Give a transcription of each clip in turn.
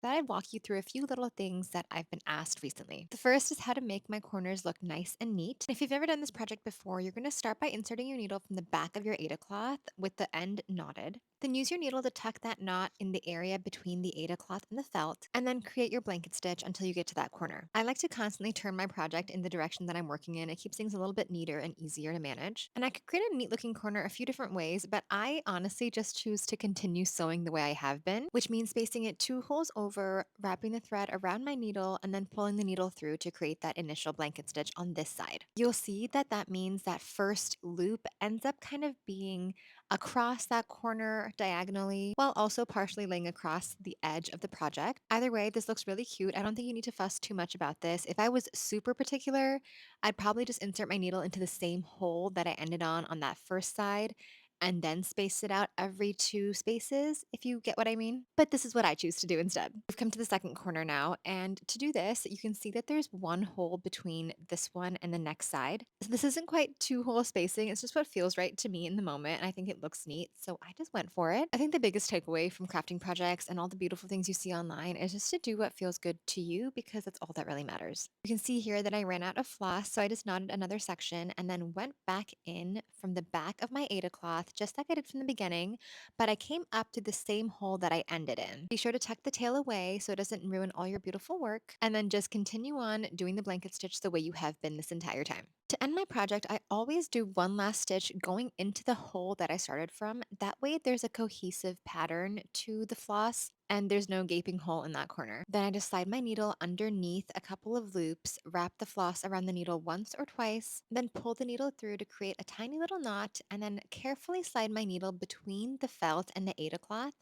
thought I'd walk you through a few little things that I've been asked recently. The first is how to make my corners look nice and neat. If you've never done this project before, you're going to start by inserting your needle from the back of your Ada cloth with the end knotted. Then use your needle to tuck that knot in the area between the Ada cloth and the felt, and then create your blanket stitch until you get to that corner. I like to constantly turn my project in the direction that I'm working in. It keeps things a little bit neater and easier to manage. And I could create a neat looking corner a few different ways, but I honestly just choose to continue sewing the way I have been, which means spacing it 2 holes over, wrapping the thread around my needle, and then pulling the needle through to create that initial blanket stitch on this side. You'll see that that means that first loop ends up kind of being across that corner diagonally while also partially laying across the edge of the project. Either way, this looks really cute. I don't think you need to fuss too much about this. If I was super particular, I'd probably just insert my needle into the same hole that I ended on that first side and then space it out every 2 spaces, if you get what I mean. But this is what I choose to do instead. We've come to the second corner now, and to do this, you can see that there's one hole between this one and the next side. So this isn't quite 2 hole spacing, it's just what feels right to me in the moment, and I think it looks neat, so I just went for it. I think the biggest takeaway from crafting projects and all the beautiful things you see online is just to do what feels good to you because that's all that really matters. You can see here that I ran out of floss, so I just knotted another section and then went back in from the back of my Ada cloth just like I did from the beginning, but I came up to the same hole that I ended in. Be sure to tuck the tail away so it doesn't ruin all your beautiful work, and then just continue on doing the blanket stitch the way you have been this entire time. To end my project, I always do one last stitch going into the hole that I started from. That way there's a cohesive pattern to the floss and there's no gaping hole in that corner. Then I just slide my needle underneath a couple of loops, wrap the floss around the needle once or twice, then pull the needle through to create a tiny little knot, and then carefully slide my needle between the felt and the Ada cloth,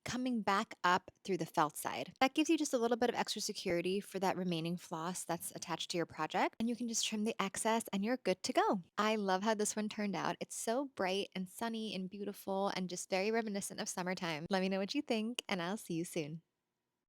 coming back up through the felt side. That gives you just a little bit of extra security for that remaining floss that's attached to your project, and you can just trim the excess and you're good to go. I love how this one turned out. It's so bright and sunny and beautiful and just very reminiscent of summertime. Let me know what you think, and I'll see you soon.